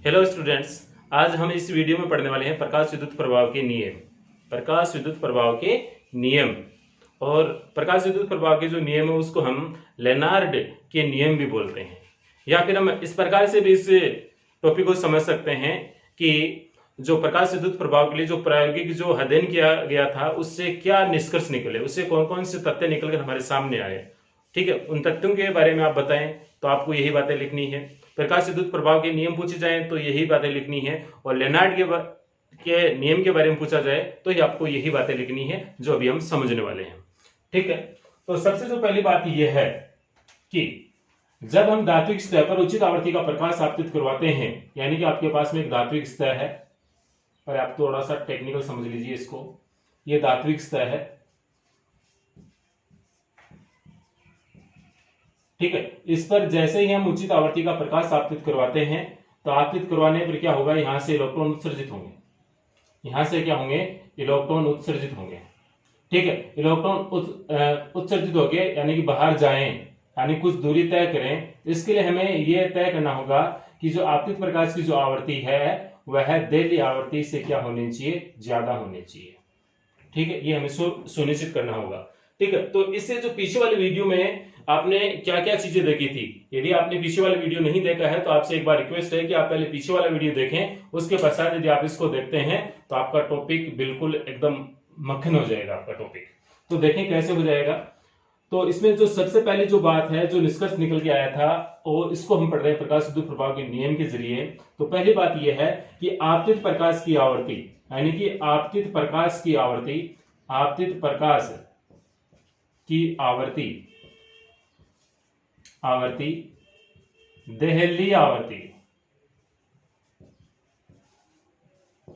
Hello students, आज हम इस वीडियो में पढ़ने वाले हैं प्रकाश विद्युत प्रभाव के नियम। प्रकाश विद्युत प्रभाव के नियम और प्रकाश विद्युत प्रभाव के जो नियम है उसको हम लेनार्ड के नियम भी बोलते हैं, या फिर हम इस प्रकार से भी इस टॉपिक को समझ सकते हैं कि जो प्रकाश विद्युत प्रभाव के लिए जो प्रायोगिक जो अध्ययन किया गया था उससे क्या निष्कर्ष निकले, उससे कौन कौन से तथ्य निकलकर हमारे सामने आए। ठीक है, उन तथ्यों के बारे में आप बताएं तो आपको यही बातें लिखनी है। प्रकाश विद्युत प्रभाव के नियम पूछे जाएं तो यही बातें लिखनी है, और लेनार्ड के नियम के बारे में पूछा जाए तो ये आपको यही बातें लिखनी है जो अभी हम समझने वाले हैं। ठीक है, तो सबसे जो पहली बात यह है कि जब हम धात्विक सतह पर उचित आवृत्ति का प्रकाश आपतित करवाते हैं, यानी कि आपके पास में एक धात्विक सतह है, पर आप थोड़ा सा टेक्निकल समझ लीजिए इसको। यह धात्विक सतह है, ठीक है। इस पर जैसे ही हम उचित आवृत्ति का प्रकाश आपतित करवाते हैं तो आपतित करवाने पर क्या होगा, यहां से इलेक्ट्रॉन उत्सर्जित होंगे। यहां से क्या होंगे, इलेक्ट्रॉन उत्सर्जित होंगे। ठीक है, इलेक्ट्रॉन उत्सर्जित हो गए यानी कि बाहर जाएं, यानी कुछ दूरी तय करें। इसके लिए हमें यह तय करना होगा कि जो आपतित प्रकाश की जो आवृत्ति है वह देली आवृत्ति से क्या होनी चाहिए, ज्यादा होनी चाहिए। ठीक है, ये हमें सुनिश्चित करना होगा। ठीक है, तो इससे जो पीछे वाली वीडियो में आपने क्या क्या चीजें देखी थी, यदि आपने पीछे वाला वीडियो नहीं देखा है तो आपसे एक बार रिक्वेस्ट है कि आप पहले पीछे वाला वीडियो देखें, उसके पश्चात यदि आप इसको देखते हैं तो आपका टॉपिक बिल्कुल एकदम मक्खन हो जाएगा आपका टॉपिक। तो देखें कैसे हो जाएगा। तो इसमें जो सबसे पहले जो बात है, जो निष्कर्ष निकल के आया था, और इसको हम पढ़ रहे हैं प्रकाश विद्युत प्रभाव के नियम के जरिए। तो पहली बात यह है कि आपतित प्रकाश की आवृत्ति, यानी कि आपतित प्रकाश की आवृत्ति, आपतित प्रकाश की आवृत्ति देहली आवृत्ति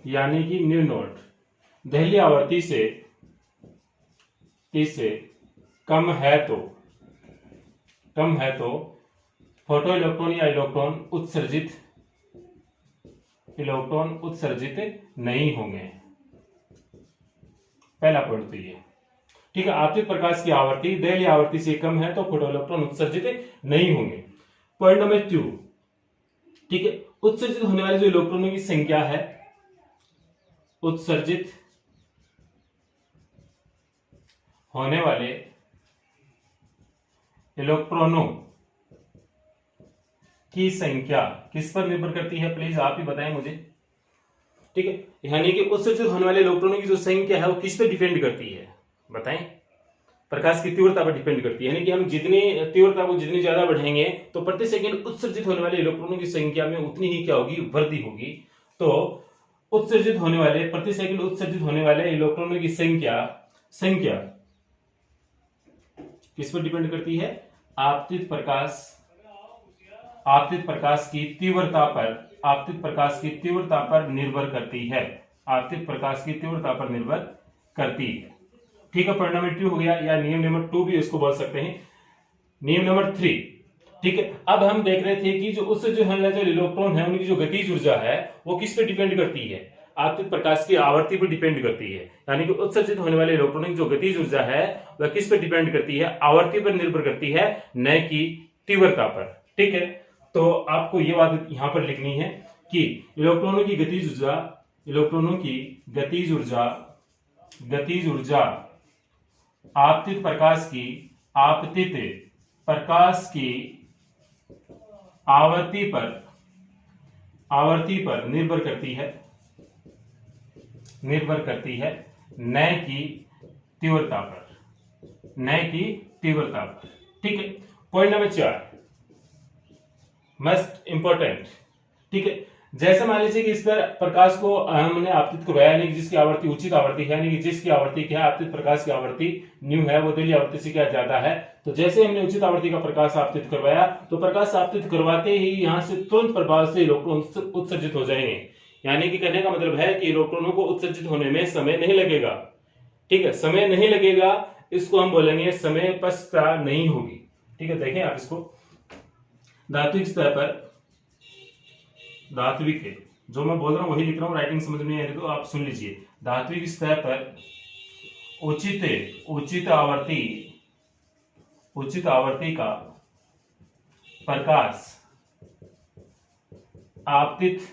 यानी कि न्यू नोट, देहली आवृत्ति से कम है तो फोटो इलेक्ट्रॉन या इलेक्ट्रॉन उत्सर्जित नहीं होंगे। पहला पॉइंट तो ये। ठीक है, आपतित प्रकाश की आवृत्ति देहली आवृत्ति से कम है तो फोटो इलेक्ट्रॉन उत्सर्जित नहीं होंगे। पॉइंट नंबर 2, ठीक है, उत्सर्जित होने वाले जो इलेक्ट्रॉनों की संख्या है, उत्सर्जित होने वाले इलेक्ट्रॉनों की संख्या किस पर निर्भर करती है, प्लीज आप ही बताएं मुझे। ठीक है, यानी कि उत्सर्जित होने वाले इलेक्ट्रॉनों की जो संख्या है वो किस पर डिपेंड करती है, बताएं। प्रकाश की तीव्रता पर डिपेंड करती है, यानी कि हम जितनी तीव्रता को जितनी ज्यादा बढ़ाएंगे तो प्रति सेकंड उत्सर्जित होने वाले इलेक्ट्रॉनों की संख्या में उतनी ही क्या होगी, वृद्धि होगी। तो उत्सर्जित होने वाले, प्रति सेकंड उत्सर्जित होने वाले इलेक्ट्रॉनों की संख्या किस पर डिपेंड करती है, आपतित प्रकाश की तीव्रता पर निर्भर करती है। आपतित प्रकाश की तीव्रता पर निर्भर करती है। ठीक है, पॉइंट नंबर 2 हो गया, या नियम नंबर 2 भी इसको बोल सकते हैं। नियम नंबर 3, ठीक है, अब हम देख रहे थे कि जो उत्सर्जित होने वाले जो इलेक्ट्रॉन है उनकी जो गतिज ऊर्जा है वो किस पे डिपेंड करती है, आपतित प्रकाश की आवृत्ति पर डिपेंड करती है। यानी कि उत्सर्जित होने वाले इलेक्ट्रॉनों की जो गतिज ऊर्जा है वह किस पे डिपेंड करती है, आवृत्ति पर निर्भर करती है, न कि तीव्रता पर। ठीक है, तो आपको यह बात यहां पर लिखनी है कि इलेक्ट्रॉनों की गतिज ऊर्जा आपतित प्रकाश की आवृत्ति पर निर्भर करती है, न कि तीव्रता पर। ठीक है, पॉइंट नंबर 4 मस्ट इंपॉर्टेंट। ठीक है, जैसे मान लीजिए कि इस पर प्रकाश को हमने आपतित करवाया, यानी कि जिसकी आवृत्ति उचित आवृत्ति है, यानी कि जिसकी आवृत्ति क्या है, आपतित प्रकाश की आवृत्ति न्यू है, वो देहली आवृत्ति से क्या ज्यादा है। तो जैसे हमने उचित आवृत्ति का प्रकाश आपतित करवाया तो प्रकाश आपतित करवाते ही यहां से तुरंत प्रभाव से इलेक्ट्रॉन उत्सर्जित हो जाएंगे। यानी कि कहने का मतलब है कि इलेक्ट्रॉनों को उत्सर्जित होने में समय नहीं लगेगा। ठीक है, समय नहीं लगेगा, इसको हम बोलेंगे समय पश्चा नहीं होगी। ठीक है, देखें आप इसको, धात्विक स्तर पर, धात्विक है जो मैं बोल रहा हूं वही लिख रहा हूं, राइटिंग समझ में नहीं आ रही तो आप सुन लीजिए। धात्विक स्तर पर उचित आवृत्ति का प्रकाश आपतित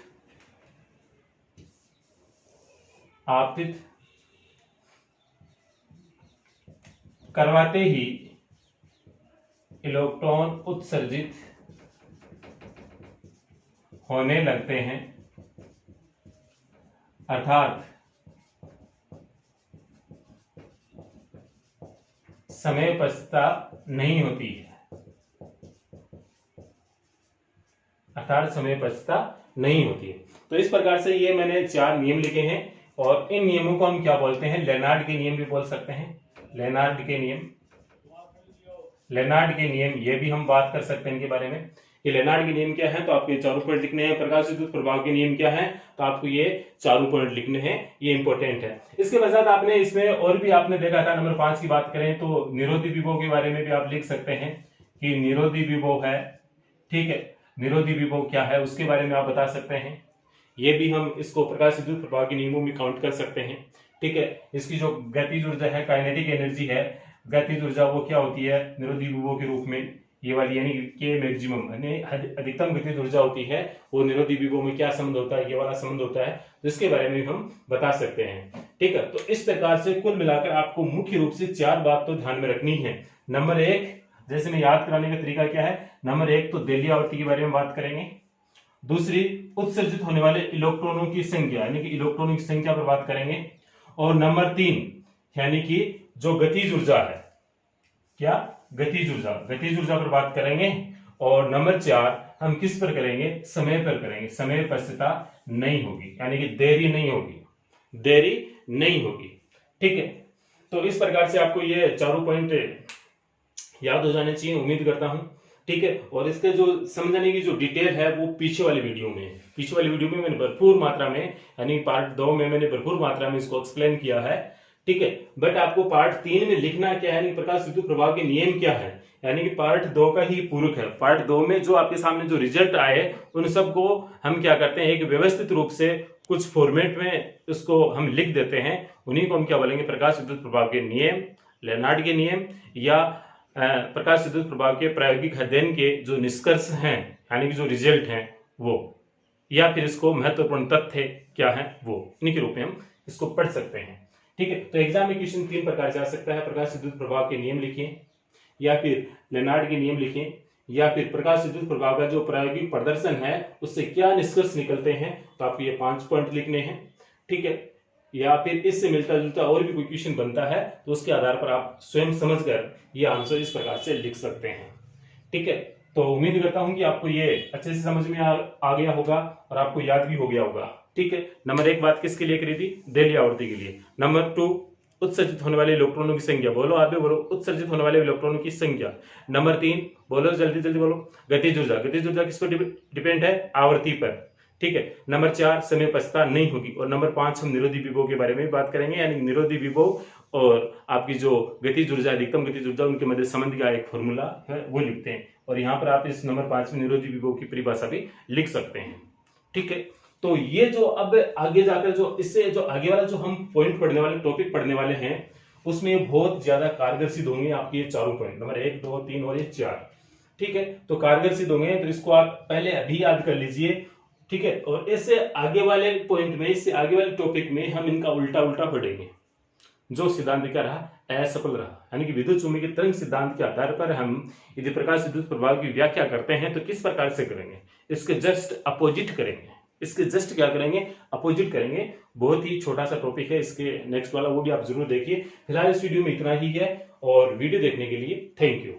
करवाते ही इलेक्ट्रॉन उत्सर्जित होने लगते हैं, अर्थात समय पश्चाता नहीं होती है, तो इस प्रकार से ये मैंने 4 नियम लिखे हैं और इन नियमों को हम क्या बोलते हैं, लेनार्ड के नियम भी बोल सकते हैं। लेनार्ड के नियम ये भी हम बात कर सकते हैं इनके बारे में कि लेनार्ड के नियम क्या है, तो आपको ये चारों पॉइंट लिखने हैं। प्रकाश विद्युत प्रभाव के नियम क्या है, तो आपको ये चारों पॉइंट लिखने हैं, ये इंपॉर्टेंट है। इसके पश्चात आपने इसमें और भी आपने देखा था, नंबर 5 की बात करें तो निरोधी विभव के बारे में भी आप लिख सकते हैं कि निरोधी विभव है, ठीक है, निरोधी विभव क्या है उसके बारे में आप बता सकते हैं। ये भी हम इसको प्रकाश विद्युत प्रभाव के नियमों में काउंट कर सकते हैं, ठीक है। इसकी जो गतिज ऊर्जा है, काइनेटिक एनर्जी है, गतिज ऊर्जा वो क्या होती है निरोधी विभव के रूप में, ये वाली यानी के मैक्सिमम यानी अधिकतम गतिज ऊर्जा होती है, वो निरोधी विभव में क्या संबंध होता है, ये वाला संबंध होता है, जिसके बारे में हम बता सकते हैं, ठीक है। तो इस प्रकार से कुल मिलाकर आपको मुख्य रूप से 4 बात तो ध्यान में रखनी है। नंबर 1, जैसे मैं याद कराने का तरीका क्या है, नंबर 1 तो देली आवृत्ति के बारे में बात करेंगे। दूसरी, उत्सर्जित होने वाले इलेक्ट्रॉनों की संख्या यानी कि इलेक्ट्रॉनों की संख्या पर बात करेंगे। और नंबर 3 यानी कि जो गतिज ऊर्जा है, क्या गतिज ऊर्जा पर बात करेंगे। और नंबर 4 हम किस पर करेंगे, समय पर करेंगे, समय पश्चाता नहीं होगी यानी कि देरी नहीं होगी, ठीक है। तो इस प्रकार से आपको ये चारों पॉइंट याद हो जाने चाहिए, उम्मीद करता हूं, ठीक है। और इसके जो समझने की जो डिटेल है वो पीछे वाली वीडियो में मैंने भरपूर मात्रा में यानी पार्ट 2 में मैंने भरपूर मात्रा में इसको एक्सप्लेन किया है, ठीक है। बट आपको पार्ट 3 में लिखना क्या है, यानी प्रकाश विद्युत प्रभाव के नियम क्या है, यानी कि पार्ट 2 का ही पूरक है। पार्ट 2 में जो आपके सामने जो रिजल्ट आए उन सबको हम क्या करते हैं, एक व्यवस्थित रूप से कुछ फॉर्मेट में उसको हम लिख देते हैं, उन्हीं को हम क्या बोलेंगे, प्रकाश विद्युत प्रभाव के नियम, लेनार्ड के नियम, या प्रकाश विद्युत प्रभाव के प्रायोगिक अध्ययन के जो निष्कर्ष हैं यानी कि जो रिजल्ट हैं वो, या फिर इसको महत्वपूर्ण तथ्य क्या है वो, इन्हीं के रूप में हम इसको पढ़ सकते हैं, ठीक है। तो एग्जाम में क्वेश्चन 3 प्रकार से आ सकता है, प्रकाश विद्युत प्रभाव के नियम लिखिए, या फिर लेनार्ड के नियम लिखें, या फिर प्रकाश विद्युत प्रभाव का जो प्रायोगिक प्रदर्शन है उससे क्या निष्कर्ष निकलते हैं, तो आपको ये 5 पॉइंट लिखने हैं, ठीक है। या फिर इससे मिलता जुलता और भी कोई क्वेश्चन बनता है तो उसके आधार पर आप स्वयं समझकर ये आंसर इस प्रकार से लिख सकते हैं, ठीक है। तो उम्मीद करता हूं कि आपको ये अच्छे से समझ में आ गया होगा और आपको याद भी हो गया होगा, ठीक है। नंबर 1 बात किसके लिए करी थी, देली आवृत्ति के लिए। नंबर 2, उत्सर्जित होने वाले इलेक्ट्रॉनों की संख्या, बोलो आप भी बोलो, उत्सर्जित होने वाले इलेक्ट्रॉनों की संख्या। नंबर 3 बोलो, जल्दी बोलो, गतिज ऊर्जा किस पर डिपेंड है, आवृत्ति पर, ठीक है। नंबर 4 समय पश्चाता नहीं होगी। और नंबर 5 हम निरोधी विभव के बारे में बात करेंगे, यानी निरोधी विभव और आपकी जो गतिज ऊर्जा, अधिकतम गतिज ऊर्जा, उनके मध्य संबंध का एक फॉर्मूला है वो लिखते हैं। और यहाँ पर आप इस नंबर 5 में निरोधी विभव की परिभाषा भी लिख सकते हैं, ठीक है। तो ये जो अब आगे जाकर जो इससे जो आगे वाला जो हम पॉइंट पढ़ने वाले, टॉपिक पढ़ने वाले हैं, उसमें बहुत ज्यादा कारगर सिद्ध होंगे आपके ये चारों पॉइंट, नंबर 1, 2, 3 और ये 4, ठीक है। तो कारगर सिद्ध होंगे, तो इसको आप पहले अभी याद कर लीजिए, ठीक है। और इससे आगे वाले पॉइंट में, इससे आगे वाले टॉपिक में हम इनका उल्टा पढ़ेंगे। जो सिद्धांत क्या रहा, असफल रहा, यानी कि विद्युत चुंबकीय तरंग सिद्धांत के आधार पर हम यदि प्रकाश विद्युत प्रभाव की व्याख्या करते हैं तो किस प्रकार से करेंगे, इसके जस्ट अपोजिट करेंगे, इसके जस्ट क्या करेंगे, अपोजिट करेंगे। बहुत ही छोटा सा टॉपिक है, इसके नेक्स्ट वाला वो भी आप जरूर देखिए। फिलहाल इस वीडियो में इतना ही है और वीडियो देखने के लिए थैंक यू।